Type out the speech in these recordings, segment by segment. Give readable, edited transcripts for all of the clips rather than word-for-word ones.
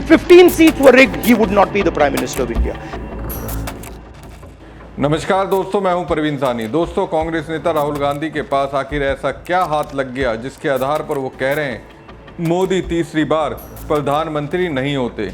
If 15 seats were rigged, he would not be the Prime Minister of India. नमस्कार दोस्तों, मैं हूं प्रवीण सानी। दोस्तों, कांग्रेस नेता राहुल गांधी के पास आखिर ऐसा क्या हाथ लग गया जिसके आधार पर वो कह रहे हैं मोदी तीसरी बार प्रधानमंत्री नहीं होते।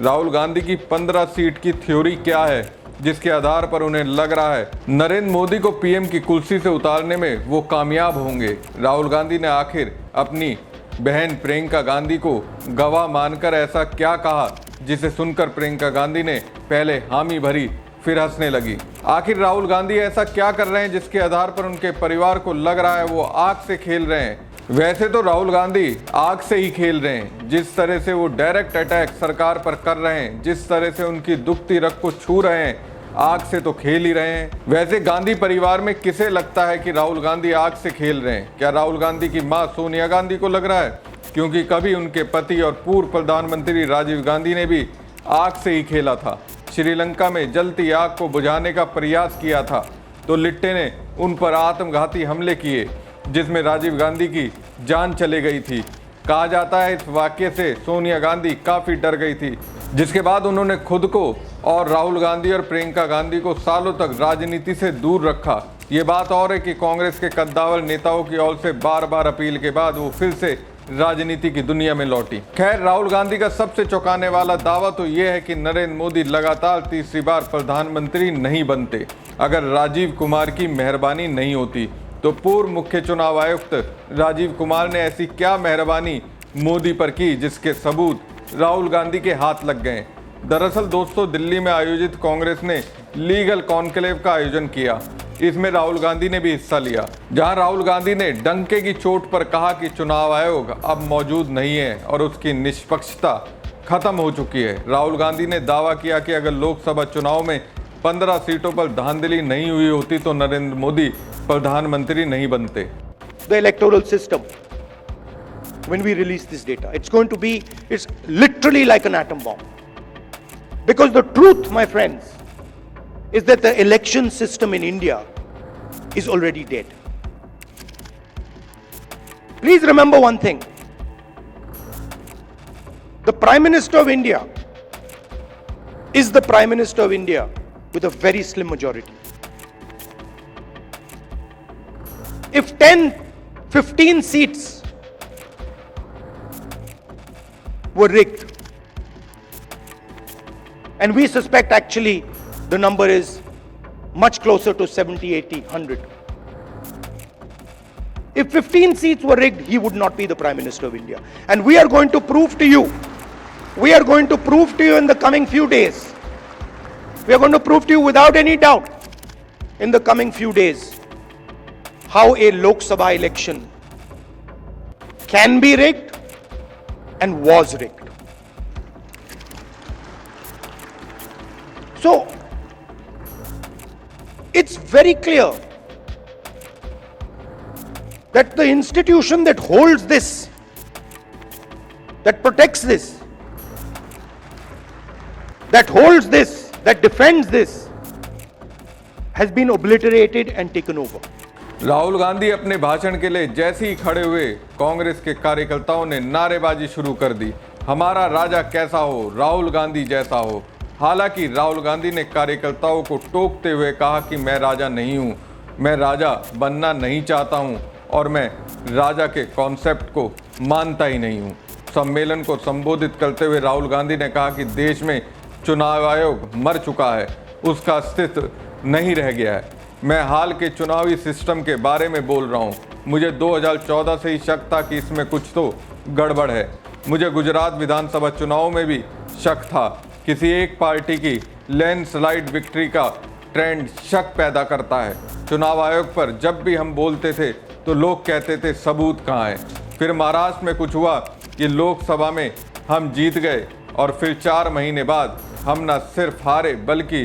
राहुल गांधी की 15 सीट की थ्योरी क्या है जिसके आधार पर उन्हें लग रहा है नरेंद्र मोदी को पीएम की कुर्सी से उतारने में वो कामयाब होंगे। राहुल गांधी ने आखिर अपनी बहन प्रियंका गांधी को गवाह मानकर ऐसा क्या कहा जिसे सुनकर प्रियंका गांधी ने पहले हामी भरी फिर हंसने लगी। आखिर राहुल गांधी ऐसा क्या कर रहे हैं जिसके आधार पर उनके परिवार को लग रहा है वो आग से खेल रहे हैं। वैसे तो राहुल गांधी आग से ही खेल रहे हैं। जिस तरह से वो डायरेक्ट अटैक सरकार पर कर रहे हैं, जिस तरह से उनकी दुखती रग को छू रहे हैं, आग से तो खेल ही रहे हैं। वैसे गांधी परिवार में किसे लगता है कि राहुल गांधी आग से खेल रहे हैं? क्या राहुल गांधी की मां सोनिया गांधी को लग रहा है? क्योंकि कभी उनके पति और पूर्व प्रधानमंत्री राजीव गांधी ने भी आग से ही खेला था। श्रीलंका में जलती आग को बुझाने का प्रयास किया था तो लिट्टे ने उन पर आत्मघाती हमले किए जिसमें राजीव गांधी की जान चली गई थी। कहा जाता है इस वाक्य से सोनिया गांधी काफ़ी डर गई थी, जिसके बाद उन्होंने खुद को और राहुल गांधी और प्रियंका गांधी को सालों तक राजनीति से दूर रखा। ये बात और है कि कांग्रेस के कद्दावर नेताओं की ओर से बार बार अपील के बाद वो फिर से राजनीति की दुनिया में लौटी। खैर, राहुल गांधी का सबसे चौंकाने वाला दावा तो यह है कि नरेंद्र मोदी लगातार तीसरी बार प्रधानमंत्री नहीं बनते। अगर राजीव कुमार की मेहरबानी नहीं होती तो पूर्व मुख्य चुनाव आयुक्त राजीव कुमार ने ऐसी क्या मेहरबानी मोदी पर की जिसके सबूत राहुल गांधी के हाथ लग गए। दरअसल दोस्तों, दिल्ली में आयोजित कांग्रेस ने लीगल कॉन्क्लेव का आयोजन किया। इसमें राहुल गांधी ने भी हिस्सा लिया, जहां राहुल गांधी ने डंके की चोट पर कहा कि चुनाव आयोग अब मौजूद नहीं है और उसकी निष्पक्षता खत्म हो चुकी है। राहुल गांधी ने दावा किया कि अगर लोकसभा चुनाव में 15 सीटों पर धांधली नहीं हुई होती तो नरेंद्र मोदी प्रधानमंत्री नहीं बनते। The electoral system, when we release this data, it's literally like an atom bomb. Because the truth, my friends, is that the election system in India is already dead. Please remember one thing. The Prime Minister of India is the Prime Minister of India with a very slim majority. If 10, 15 seats were rigged, and we suspect actually the number is much closer to 70, 80, 100. If 15 seats were rigged, he would not be the Prime Minister of India. And we are going to prove to you in the coming few days, we are going to prove to you without any doubt in the coming few days how a Lok Sabha election can be rigged and was rigged. So, it's very clear that the institution that holds this, that protects this, that holds this, that defends this, has been obliterated and taken over. Rahul Gandhi अपने भाषण के लिए जैसे ही खड़े हुए, कांग्रेस के कार्यकर्ताओं ने नारेबाजी शुरू कर दी। हमारा राजा कैसा हो, राहुल गांधी जैसा हो। हालांकि राहुल गांधी ने कार्यकर्ताओं को टोकते हुए कहा कि मैं राजा नहीं हूं, मैं राजा बनना नहीं चाहता हूं और मैं राजा के कॉन्सेप्ट को मानता ही नहीं हूं। सम्मेलन को संबोधित करते हुए राहुल गांधी ने कहा कि देश में चुनाव आयोग मर चुका है, उसका अस्तित्व नहीं रह गया है। मैं हाल के चुनावी सिस्टम के बारे में बोल रहा हूं। मुझे 2014 से ही शक था कि इसमें कुछ तो गड़बड़ है। मुझे गुजरात विधानसभा चुनाव में भी शक था। किसी एक पार्टी की लैंडस्लाइड विक्ट्री का ट्रेंड शक पैदा करता है। चुनाव आयोग पर जब भी हम बोलते थे तो लोग कहते थे सबूत कहाँ है। फिर महाराष्ट्र में कुछ हुआ कि लोकसभा में हम जीत गए और फिर 4 महीने बाद हम न सिर्फ हारे बल्कि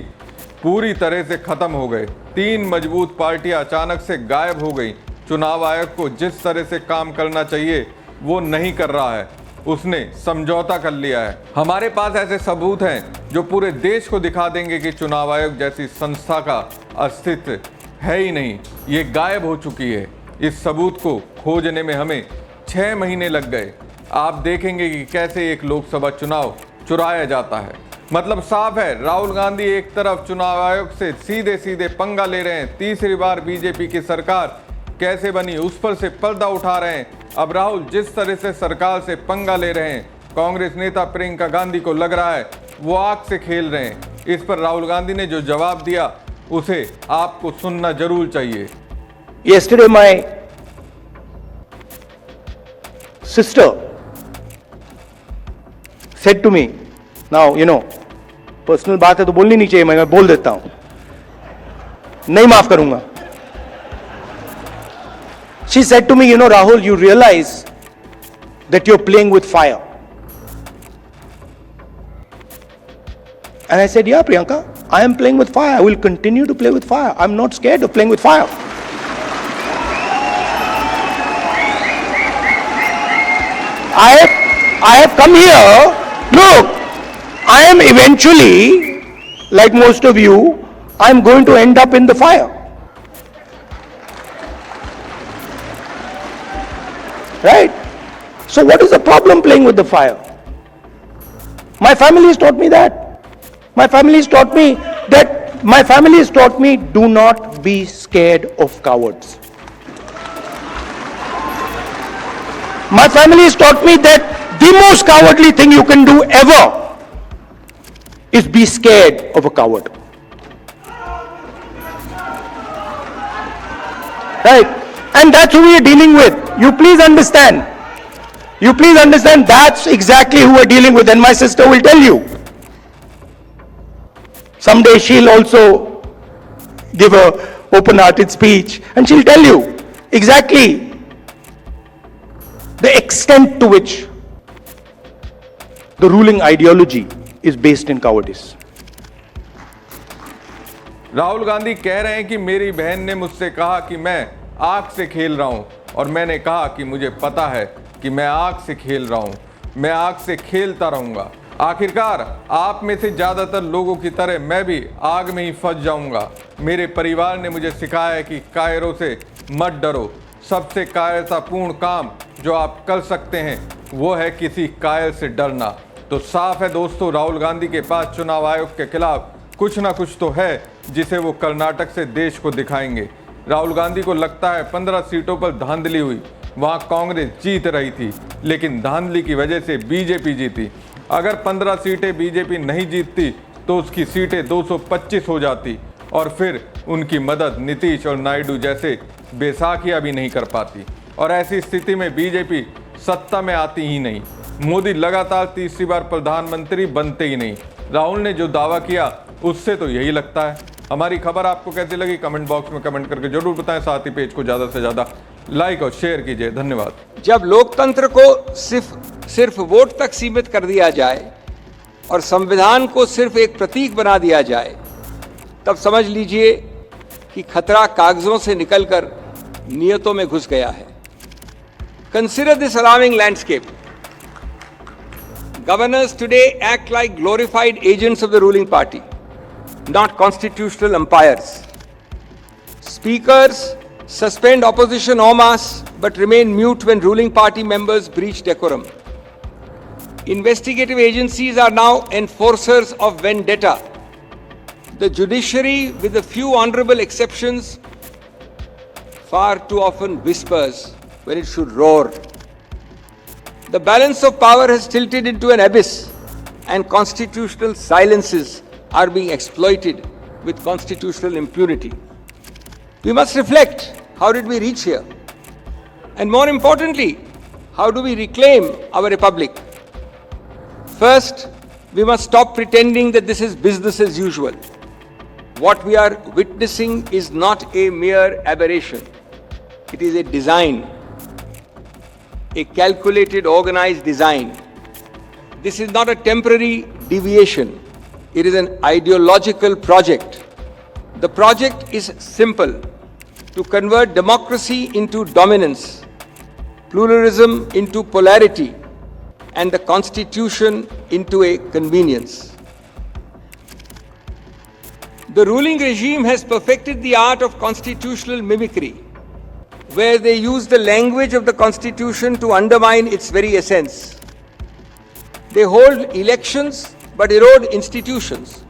पूरी तरह से खत्म हो गए। 3 मजबूत पार्टियां अचानक से गायब हो गई। चुनाव आयोग को जिस तरह से काम करना चाहिए वो नहीं कर रहा है, उसने समझौता कर लिया है। हमारे पास ऐसे सबूत हैं जो पूरे देश को दिखा देंगे कि चुनाव आयोग जैसी संस्था का अस्तित्व है ही नहीं, ये गायब हो चुकी है। इस सबूत को खोजने में हमें 6 महीने लग गए। आप देखेंगे कि कैसे एक लोकसभा चुनाव चुराया जाता है। मतलब साफ है, राहुल गांधी एक तरफ चुनाव आयोग से सीधे सीधे पंगा ले रहे हैं, तीसरी बार बीजेपी की सरकार कैसे बनी उस पर से पर्दा उठा रहे हैं। अब राहुल जिस तरह से सरकार से पंगा ले रहे हैं, कांग्रेस नेता प्रियंका गांधी को लग रहा है वो आग से खेल रहे हैं। इस पर राहुल गांधी ने जो जवाब दिया उसे आपको सुनना जरूर चाहिए। Yesterday my sister said to me, now you know personal बात है तो बोलनी नहीं चाहिए, मैं बोल देता हूं, नहीं माफ करूंगा। She said to me, you know Rahul, you realize that you're playing with fire. And I said, yeah Priyanka, I am playing with fire. I will continue to play with fire. I'm not scared of playing with fire. I have come here. Look, I am eventually, like most of you, I am going to end up in the fire. Right? So what is the problem playing with the fire? My family has taught me that. My family has taught me do not be scared of cowards. My family has taught me that the most cowardly thing you can do ever is be scared of a coward. Right? And that's who we are dealing with. You please understand. That's exactly who we're dealing with, and my sister will tell you. Someday she'll also give a open-hearted speech and she'll tell you exactly the extent to which the ruling ideology is based in cowardice. Rahul Gandhi कह रहे हैं कि मेरी बहन ने मुझसे कहा कि मैं आग से खेल रहा हूं, और मैंने कहा कि मुझे पता है कि मैं आग से खेल रहा हूं, मैं आग से खेलता रहूंगा। आखिरकार आप में से ज्यादातर लोगों की तरह मैं भी आग में ही फंस जाऊंगा। मेरे परिवार ने मुझे सिखाया है कि कायरों से मत डरो। सबसे कायरतापूर्ण काम जो आप कर सकते हैं वो है किसी कायर से डरना। तो साफ है दोस्तों, राहुल गांधी के पास चुनाव आयोग के खिलाफ कुछ ना कुछ तो है जिसे वो कर्नाटक से देश को दिखाएंगे। राहुल गांधी को लगता है 15 सीटों पर धांधली हुई, वहां कांग्रेस जीत रही थी, लेकिन धांधली की वजह से बीजेपी जीती। अगर 15 सीटें बीजेपी नहीं जीतती तो उसकी सीटें 225 हो जाती, और फिर उनकी मदद नीतीश और नायडू जैसे बेसाखिया भी नहीं कर पाती, और ऐसी स्थिति में बीजेपी सत्ता में आती ही नहीं। मोदी लगातार तीसरी बार प्रधानमंत्री बनते ही नहीं। राहुल ने जो दावा किया उससे तो यही लगता है। हमारी खबर आपको कैसी लगी कमेंट बॉक्स में कमेंट करके जरूर बताएं। साथ ही पेज को ज़्यादा से ज़्यादा लाइक और शेयर कीजिए। धन्यवाद। जब लोकतंत्र को सिर्फ वोट तक सीमित कर दिया जाए और संविधान को सिर्फ एक प्रतीक बना दिया जाए, तब समझ लीजिए कि खतरा कागजों से निकलकर नियतों में घुस गया है। Consider this alarming landscape. Governors today act like glorified agents of the ruling party, not constitutional umpires. Speakers suspend opposition en masse but remain mute when ruling party members breach decorum. Investigative agencies are now enforcers of vendetta. The judiciary, with a few honorable exceptions, far too often whispers when it should roar. The balance of power has tilted into an abyss, and constitutional silences are being exploited with constitutional impunity. We must reflect, how did we reach here? And more importantly, how do we reclaim our republic? First, we must stop pretending that this is business as usual. What we are witnessing is not a mere aberration. It is a design. A calculated, organized design. This is not a temporary deviation. It is an ideological project. The project is simple: to convert democracy into dominance, pluralism into polarity, and the Constitution into a convenience. The ruling regime has perfected the art of constitutional mimicry, where they use the language of the Constitution to undermine its very essence. They hold elections but erode institutions.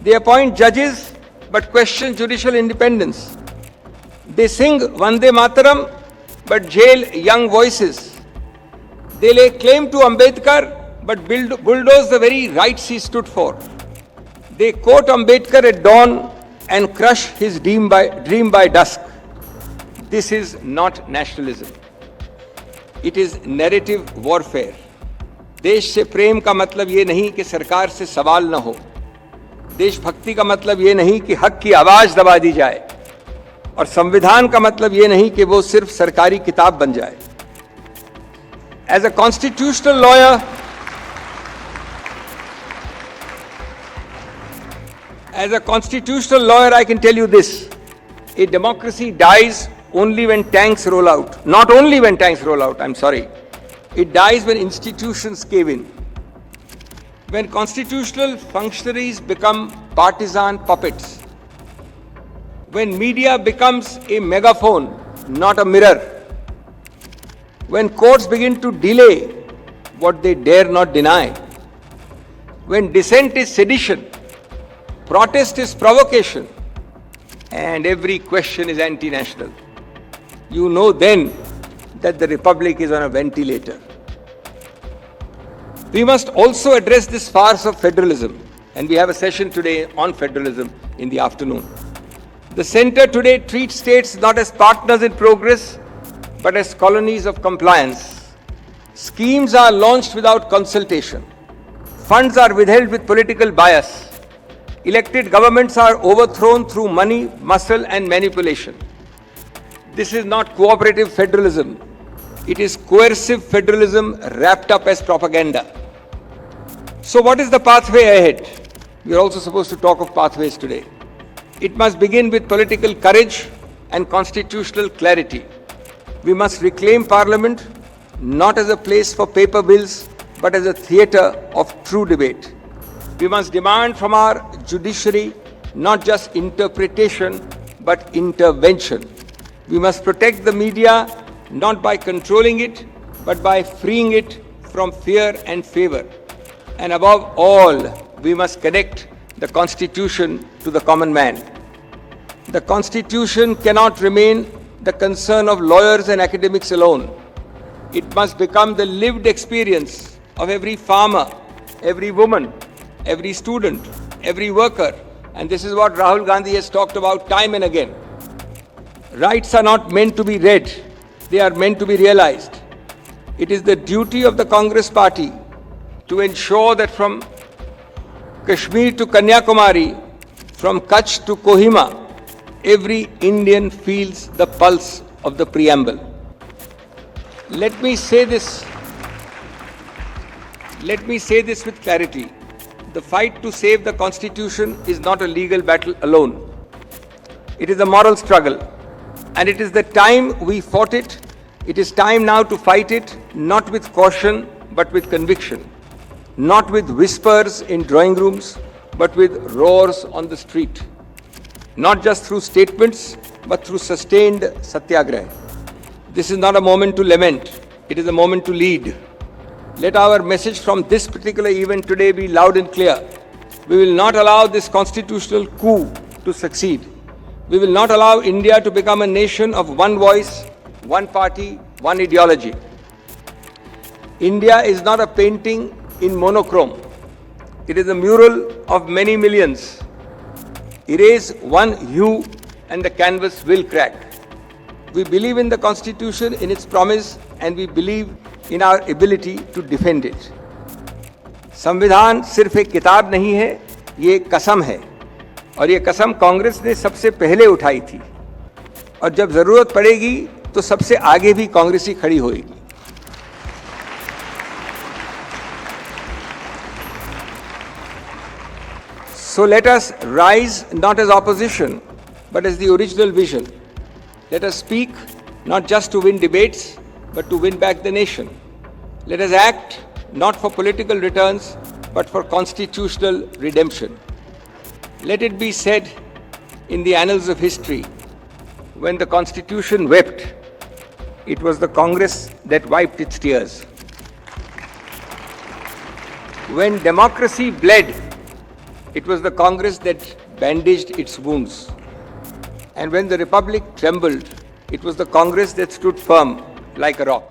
They appoint judges but question judicial independence. They sing Vande Mataram but jail young voices. They lay claim to Ambedkar but bulldoze the very rights he stood for. They quote Ambedkar at dawn and crush his dream by dusk. This is not nationalism. It is narrative warfare. देश से प्रेम का मतलब ये नहीं कि सरकार से सवाल न हो. देशभक्ति का मतलब ये नहीं कि हक की आवाज दबा दी जाए. और संविधान का मतलब ये नहीं कि वो सिर्फ सरकारी किताब बन जाए. As a constitutional lawyer, I can tell you this: a democracy dies only when tanks roll out. Not only when tanks roll out, I'm sorry. It dies when institutions cave in. When constitutional functionaries become partisan puppets. When media becomes a megaphone, not a mirror. When courts begin to delay what they dare not deny. When dissent is sedition, protest is provocation, and every question is anti-national. You know then that the Republic is on a ventilator. We must also address this farce of federalism, and we have a session today on federalism in the afternoon. The centre today treats states not as partners in progress, but as colonies of compliance. Schemes are launched without consultation. Funds are withheld with political bias. Elected governments are overthrown through money, muscle, and manipulation. This is not cooperative federalism. It is coercive federalism wrapped up as propaganda. So what is the pathway ahead? We are also supposed to talk of pathways today. It must begin with political courage and constitutional clarity. We must reclaim Parliament not as a place for paper bills, but as a theatre of true debate. We must demand from our judiciary not just interpretation, but intervention. We must protect the media not by controlling it, but by freeing it from fear and favor. And above all, we must connect the Constitution to the common man. The Constitution cannot remain the concern of lawyers and academics alone. It must become the lived experience of every farmer, every woman, every student, every worker. And this is what Rahul Gandhi has talked about time and again. Rights are not meant to be read, they are meant to be realized. It is the duty of the Congress party to ensure that from Kashmir to Kanyakumari, from Kutch to Kohima, every Indian feels the pulse of the preamble. Let me say this with clarity. The fight to save the Constitution is not a legal battle alone. It is a moral struggle. And it is the time we fought it. It is time now to fight it, not with caution, but with conviction. Not with whispers in drawing rooms, but with roars on the street. Not just through statements, but through sustained satyagraha. This is not a moment to lament. It is a moment to lead. Let our message from this particular event today be loud and clear. We will not allow this constitutional coup to succeed. We will not allow India to become a nation of one voice, one party, one ideology. India is not a painting in monochrome. It is a mural of many millions. Erase one hue and the canvas will crack. We believe in the Constitution, in its promise, and we believe in our ability to defend it. संविधान सिर्फ एक किताब नहीं है, ये एक कसम है, और ये कसम कांग्रेस ने सबसे पहले उठाई थी, और जब जरूरत पड़ेगी तो सबसे आगे भी कांग्रेस ही खड़ी होगी. So let us rise not as opposition, but as the original vision. Let us speak not just to win debates, but to win back the nation. Let us act not for political returns, but for constitutional redemption. Let it be said in the annals of history, when the Constitution wept, it was the Congress that wiped its tears. When democracy bled, it was the Congress that bandaged its wounds. And when the Republic trembled, it was the Congress that stood firm like a rock.